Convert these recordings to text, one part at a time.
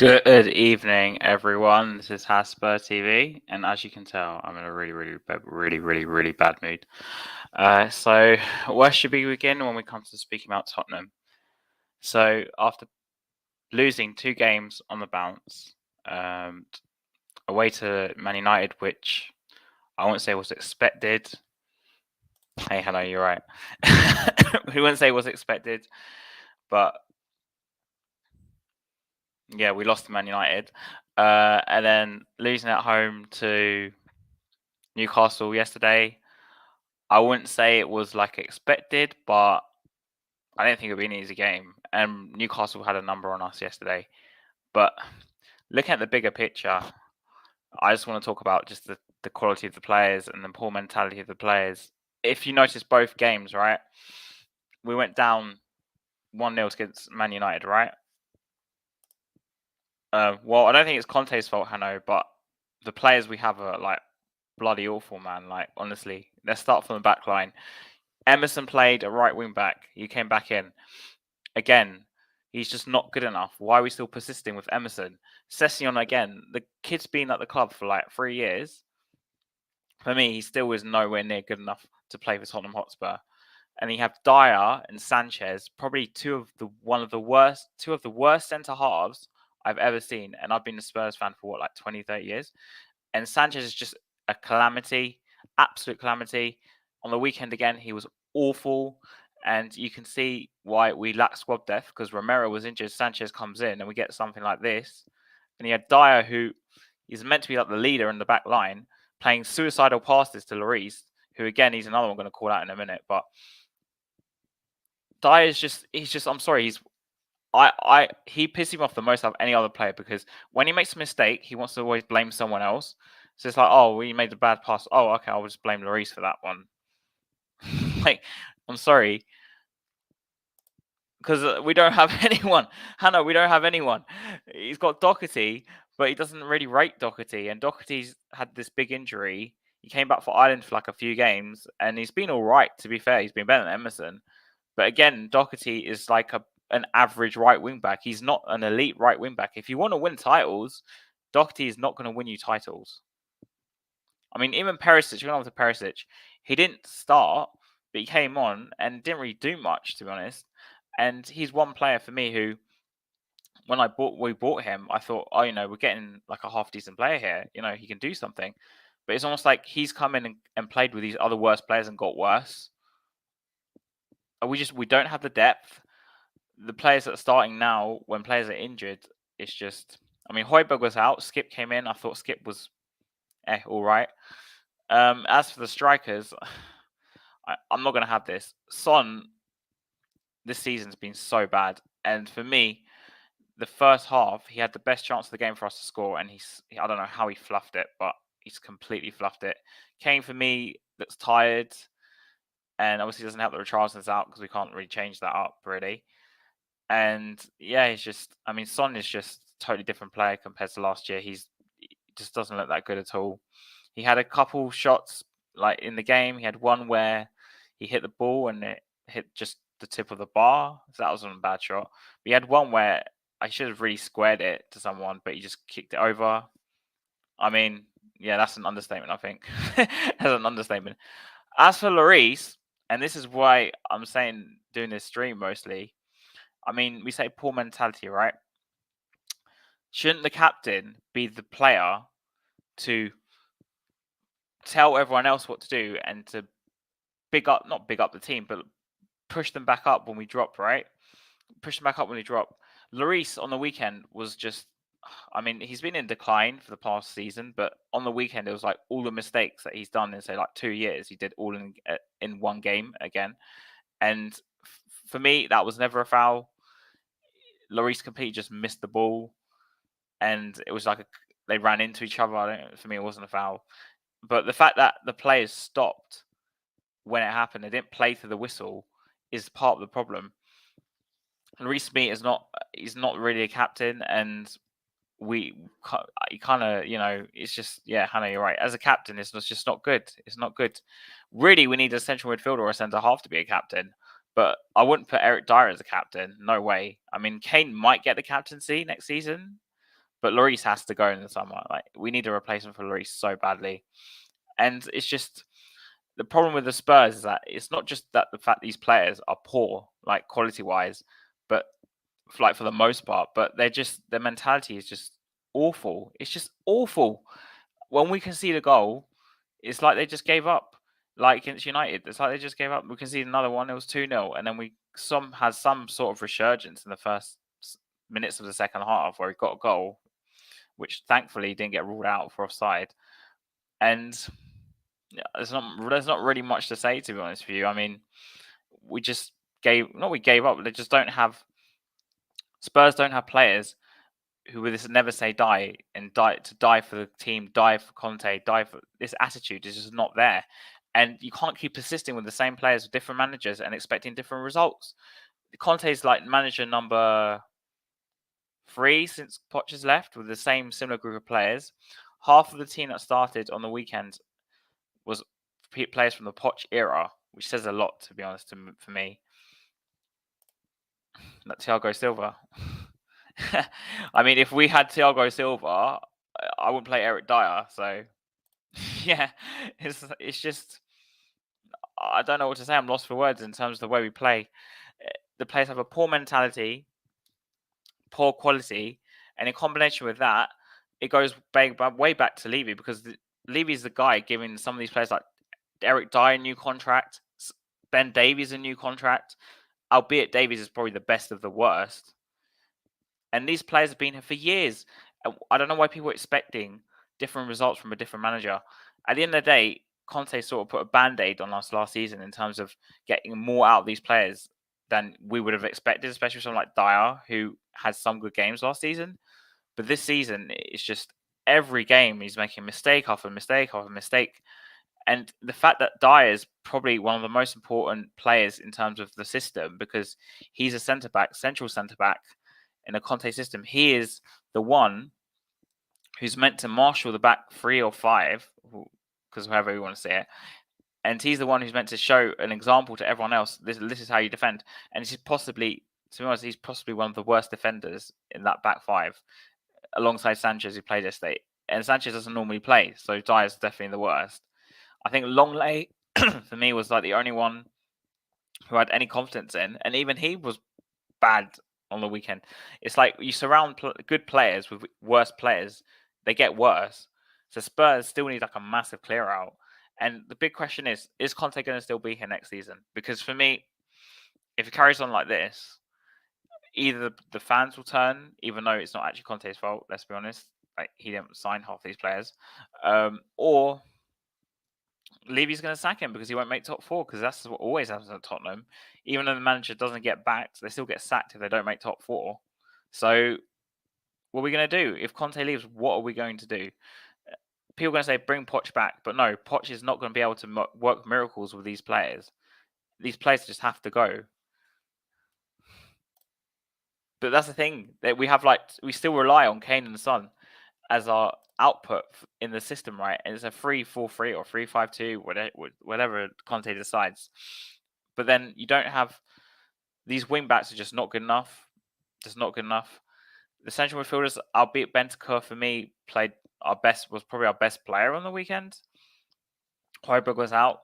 Good evening, everyone. This is Hasper TV, and as you can tell, I'm in a really bad mood. So where should we begin when we come to speaking about Tottenham? So after losing 2 games on the bounce, away to Man United, which I won't say was expected. Hey, hello, you're right. We wouldn't say it was expected, but yeah, we lost to Man United, and then losing at home to Newcastle yesterday. I wouldn't say it was like expected, but I didn't think it'd be an easy game. And Newcastle had a number on us yesterday. But looking at the bigger picture, I just want to talk about just the quality of the players and the poor mentality of the players. If you notice both games, right? We went down 1-0 against Man United, right? Well, I don't think it's Conte's fault, Hanno, but the players we have are like bloody awful, man. Like, honestly, let's start from the back line. Emerson played a right wing back. He came back in. Again, he's just not good enough. Why are we still persisting with Emerson? Session again, the kid's been at the club for like 3 years. For me, he still is nowhere near good enough to play for Tottenham Hotspur. And you have Dyer and Sanchez, probably two of the worst centre halves I've ever seen. And I've been a Spurs fan for like 20, 30 years. And Sanchez is just a calamity, absolute calamity. On the weekend again, he was awful. And you can see why we lack squad depth because Romero was injured. Sanchez comes in and we get something like this. And he had Dyer, who is meant to be like the leader in the back line, playing suicidal passes to Lloris, who again, he's another one I'm going to call out in a minute. But Dyer's he's just, I'm sorry, he pisses me off the most out of any other player because when he makes a mistake, he wants to always blame someone else. So it's like, oh, we made a bad pass. Oh, okay, I'll just blame Lloris for that one. Like, I'm sorry, because we don't have anyone. Hannah, we don't have anyone. He's got Doherty, but he doesn't really rate Doherty. And Doherty's had this big injury. He came back for Ireland for like a few games, and he's been all right. To be fair, he's been better than Emerson. But again, Doherty is like an average right wing back. He's not an elite right wing back. If you want to win titles, Doherty is not going to win you titles. I mean, even Perisic, going on to Perisic, he didn't start, but he came on and didn't really do much, to be honest. And he's one player for me who, when we bought him, I thought, oh, we're getting like a half decent player here. He can do something. But it's almost like he's come in and played with these other worse players and got worse. We don't have the depth. The players that are starting now, when players are injured, it's just. I mean, Højbjerg was out. Skip came in. I thought Skip was, all right. As for the strikers, I'm not going to have this. Son, this season's been so bad, and for me, the first half he had the best chance of the game for us to score, and I don't know how he fluffed it, but he's completely fluffed it. Kane for me looks tired, and obviously doesn't help that Richarlison's out because we can't really change that up really. And yeah, he's just. I mean, Son is just a totally different player compared to last year. He just doesn't look that good at all. He had a couple shots like in the game. He had one where he hit the ball and it hit just the tip of the bar. So that wasn't a bad shot. But he had one where I should have really squared it to someone, but he just kicked it over. I mean, yeah, that's an understatement, I think. That's an understatement. As for Lloris, and this is why I'm saying doing this stream mostly, I mean, we say poor mentality, right? Shouldn't the captain be the player to tell everyone else what to do and to not big up the team, but push them back up when we drop, right? Push them back up when we drop. Lloris on the weekend was just, I mean, he's been in decline for the past season, but on the weekend it was like all the mistakes that he's done in say like 2 years, he did all in one game again. And for me, that was never a foul. Lloris completely just missed the ball, and it was like they ran into each other. For me, it wasn't a foul. But the fact that the players stopped when it happened, they didn't play through the whistle, is part of the problem. Reece Meat he's not really a captain, and we kind of, it's just, yeah, Hannah, you're right. As a captain, it's just not good. It's not good. Really, we need a central midfielder or a centre half to be a captain. But I wouldn't put Eric Dyer as a captain. No way. I mean, Kane might get the captaincy next season. But Lloris has to go in the summer. Like, we need a replacement for Lloris so badly. And it's just the problem with the Spurs is that it's not just that the fact these players are poor, like quality wise, but like for the most part, but their mentality is just awful. It's just awful. When we concede a goal, it's like they just gave up. Like against United, it's like they just gave up. We conceded another one. It was 2-0, and then we had some sort of resurgence in the first minutes of the second half where we got a goal, which thankfully didn't get ruled out for offside. And yeah, there's not really much to say, to be honest with you. I mean, we just gave up. They just don't have Spurs don't have players who would never say die and die for the team, die for Conte, die for this attitude is just not there. And you can't keep persisting with the same players with different managers and expecting different results. Conte is like manager number 3 since Poch has left with the same similar group of players. Half of the team that started on the weekend was players from the Poch era, which says a lot, to be honest, for me. That Thiago Silva. I mean, if we had Thiago Silva, I wouldn't play Eric Dyer. So, yeah, it's just I don't know what to say. I'm lost for words in terms of the way we play. The players have a poor mentality, poor quality, and in combination with that, it goes way back to Levy because Levy's the guy giving some of these players like Eric Dyer a new contract, Ben Davies a new contract, albeit Davies is probably the best of the worst. And these players have been here for years. I don't know why people are expecting different results from a different manager. At the end of the day, Conte sort of put a band-aid on us last season in terms of getting more out of these players than we would have expected, especially someone like Dyer, who had some good games last season. But this season, it's just every game he's making mistake after mistake after mistake. And the fact that Dyer is probably one of the most important players in terms of the system because he's a centre-back, central centre-back, in a Conte system, he is the one who's meant to marshal the back 3 or 5, because however you want to say it, and he's the one who's meant to show an example to everyone else. This is how you defend, and he's possibly, to be honest, he's possibly one of the worst defenders in that back 5, alongside Sanchez, who played yesterday. And Sanchez doesn't normally play, so Dyer's definitely the worst. I think Longley, for me, was like the only one who I had any confidence in, and even he was bad on the weekend. It's like you surround good players with worse players, they get worse. So Spurs still need like a massive clear out. And the big question is Conte going to still be here next season? Because for me, if it carries on like this, either the fans will turn, even though it's not actually Conte's fault, let's be honest. Like, he didn't sign half these players. Or Levy's going to sack him because he won't make top 4, because that's what always happens at Tottenham. Even though the manager doesn't get backed, they still get sacked if they don't make top 4. So what are we going to do? If Conte leaves, what are we going to do? People are going to say, bring Poch back. But no, Poch is not going to be able to work miracles with these players. These players just have to go. But that's the thing. That we still rely on Kane and Son as our output in the system, right? And it's a 3-4-3 or 3-5-2, whatever Conte decides. But then you don't have these wing backs are just not good enough. Just not good enough. The central midfielders, albeit Bentancur for me was probably our best player on the weekend. Højbjerg was out,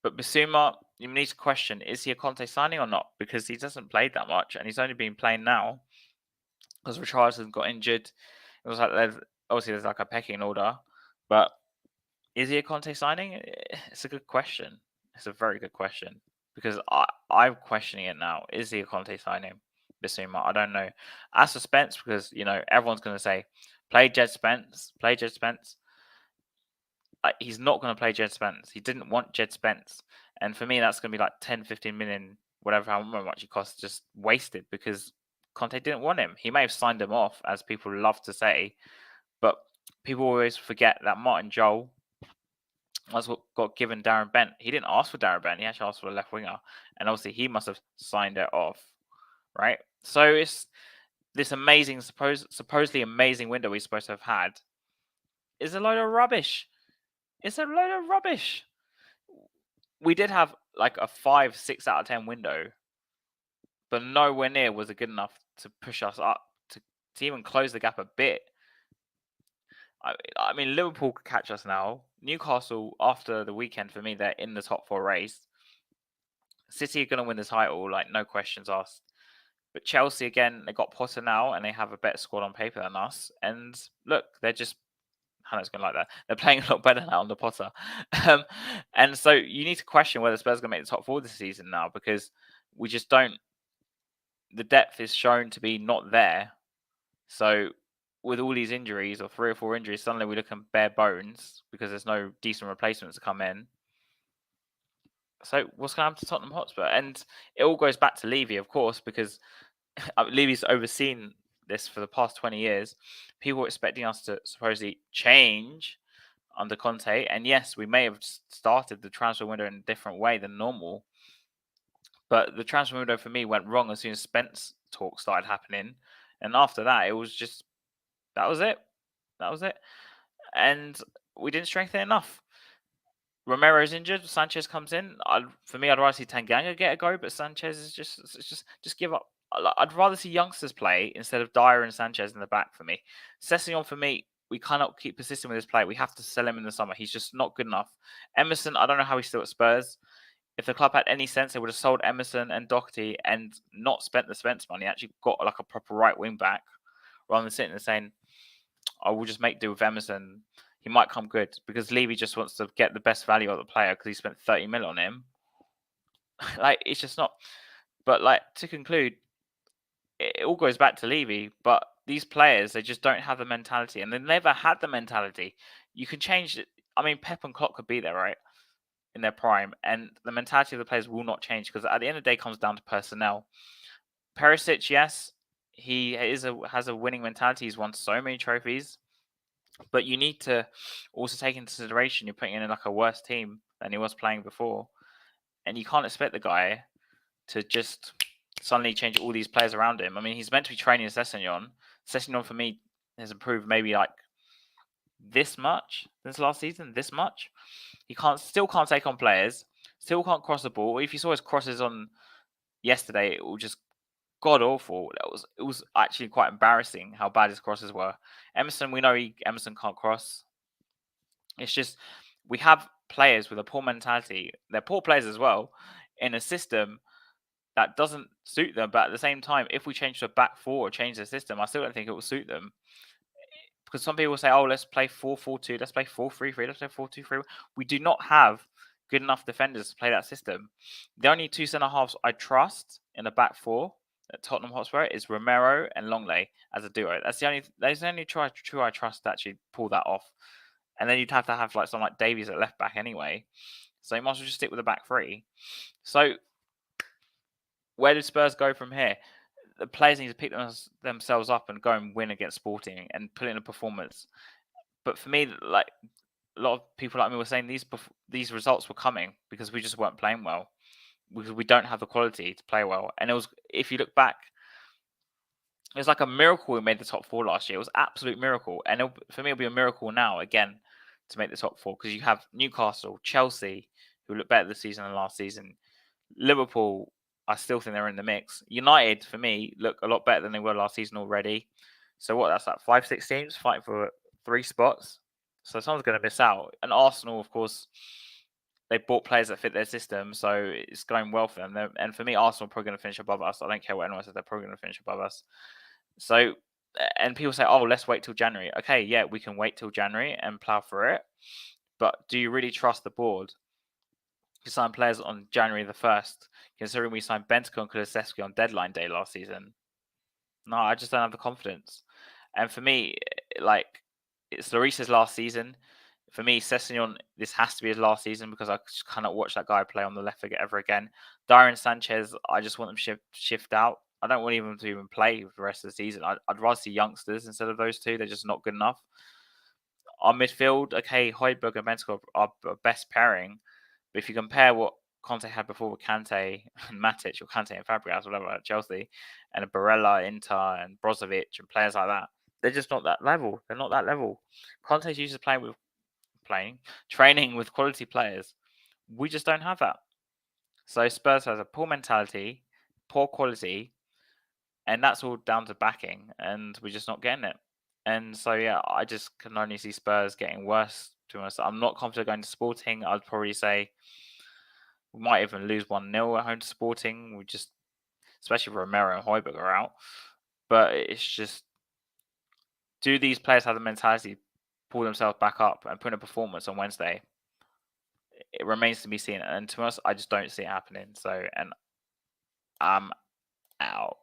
but Bissouma, you need to question: is he a Conte signing or not? Because he doesn't play that much, and he's only been playing now because Richarlison got injured. It was like there's like a pecking order, but is he a Conte signing? It's a good question. It's a very good question because I'm questioning it now. Is he a Conte signing? Bissouma, I don't know. As for Spence, because everyone's going to say, play Jed Spence. He's not going to play Jed Spence. He didn't want Jed Spence, and for me, that's going to be like 10, 15 million, whatever, how much it costs, just wasted because Conte didn't want him. He may have signed him off, as people love to say, but people always forget that Martin Jol was what got given Darren Bent. He didn't ask for Darren Bent. He actually asked for a left winger, and obviously he must have signed it off, right? So it's this amazing, supposedly amazing window we're supposed to have had is a load of rubbish. It's a load of rubbish. We did have like a 5, 6 out of 10 window, but nowhere near was it good enough to push us up to even close the gap a bit. I mean, Liverpool could catch us now. Newcastle, after the weekend, for me, they're in the top four race. City are going to win the title, like no questions asked. But Chelsea, again, they got Potter now, and they have a better squad on paper than us. And look, they're just Hannah's going to like that. They're playing a lot better now under Potter. Um, and so you need to question whether Spurs are going to make the top four this season now, because we just don't. The depth is shown to be not there. So with all these injuries, or 3 or 4 injuries, suddenly we look at bare bones because there's no decent replacements to come in. So what's going to happen to Tottenham Hotspur? And it all goes back to Levy, of course, because Levy's overseen this for the past 20 years. People were expecting us to supposedly change under Conte, and yes, we may have started the transfer window in a different way than normal, but the transfer window for me went wrong as soon as Spence talk started happening, and after that, it was just that was it, that was it, and we didn't strengthen enough. Romero's injured. Sanchez comes in. For me, I'd rather see Tanganga get a go, but Sanchez is just give up. I'd rather see youngsters play instead of Dyer and Sanchez in the back. For me, Sessegnon, for me, we cannot keep persisting with this player. We have to sell him in the summer. He's just not good enough. Emerson, I don't know how he's still at Spurs. If the club had any sense, they would have sold Emerson and Doherty and not spent the Spence money. Actually, got like a proper right wing back rather than sitting there saying, "I will just make do with Emerson. He might come good," because Levy just wants to get the best value of the player because he spent 30 mil on him. Like, it's just not. But like, to conclude, it all goes back to Levy. But these players, they just don't have the mentality, and they never had the mentality. You can change it. I mean, Pep and Klopp could be there, right, in their prime, and the mentality of the players will not change because at the end of the day, it comes down to personnel. Perisic, yes, he has a winning mentality. He's won so many trophies. But you need to also take into consideration you're putting in like a worse team than he was playing before, and you can't expect the guy to just suddenly change all these players around him. I mean, he's meant to be training Sessegnon. Sessegnon for me has improved maybe like this much since last season. This much, he still can't take on players, still can't cross the ball. If you saw his crosses on yesterday, it was just god awful. It was actually quite embarrassing how bad his crosses were. Emerson, we know Emerson can't cross. It's just we have players with a poor mentality. They're poor players as well in a system that doesn't suit them. But at the same time, if we change to a back four or change the system, I still don't think it will suit them. Because some people say, "Oh, let's play 4-4-2, let's play 4-3-3, let's play 4-2-3." We do not have good enough defenders to play that system. The only two centre halves I trust in the back four at Tottenham Hotspur is Romero and Longley as a duo. That's the only two I trust to actually pull that off. And then you'd have to have like someone like Davies at left back anyway. So you might as well just stick with the back three. So where do Spurs go from here? The players need to pick themselves up and go and win against Sporting and put in a performance. But for me, like a lot of people like me were saying, these results were coming because we just weren't playing well. Because we don't have the quality to play well. And it was, if you look back, it was like a miracle we made the top four last year. It was an absolute miracle. And for me, it'll be a miracle now again to make the top four because you have Newcastle, Chelsea, who look better this season than last season. Liverpool, I still think they're in the mix. United, for me, look a lot better than they were last season already. So what? That's like 5-6 teams fighting for 3 spots. So someone's going to miss out. And Arsenal, of course, they bought players that fit their system, so it's going well for them. And for me, Arsenal are probably going to finish above us. I don't care what anyone says; they're probably going to finish above us. So, and people say, "Oh, let's wait till January." Okay, yeah, we can wait till January and plow for it. But do you really trust the board to sign players on January the 1st, considering we signed Bentancur and Kulusevski on deadline day last season? No, I just don't have the confidence. And for me, like, it's Lloris's last season. For me, Sessegnon, this has to be his last season because I just cannot watch that guy play on the left ever again. Dyer and Sanchez, I just want them shift out. I don't want them to even play for the rest of the season. I'd rather see youngsters instead of those two. They're just not good enough. Our midfield, okay, Højbjerg and Bentancur are best pairing. But if you compare what Conte had before with Kante and Matic, or Kante and Fabregas, whatever, at Chelsea, and Barella, Inter, and Brozovic, and players like that, they're just not that level. They're not that level. Conte's used to training with quality players. We just don't have that. So Spurs has a poor mentality, poor quality, and that's all down to backing, and we're just not getting it. And so yeah, I just can only see Spurs getting worse. To be honest, I'm not confident going to Sporting. I'd probably say we might even lose 1-0 at home to Sporting. We just, especially Romero and Højbjerg are out. But it's just, do these players have the mentality to pull themselves back up and put in a performance on Wednesday? It remains to be seen. And to us, I just don't see it happening. So, and I'm out.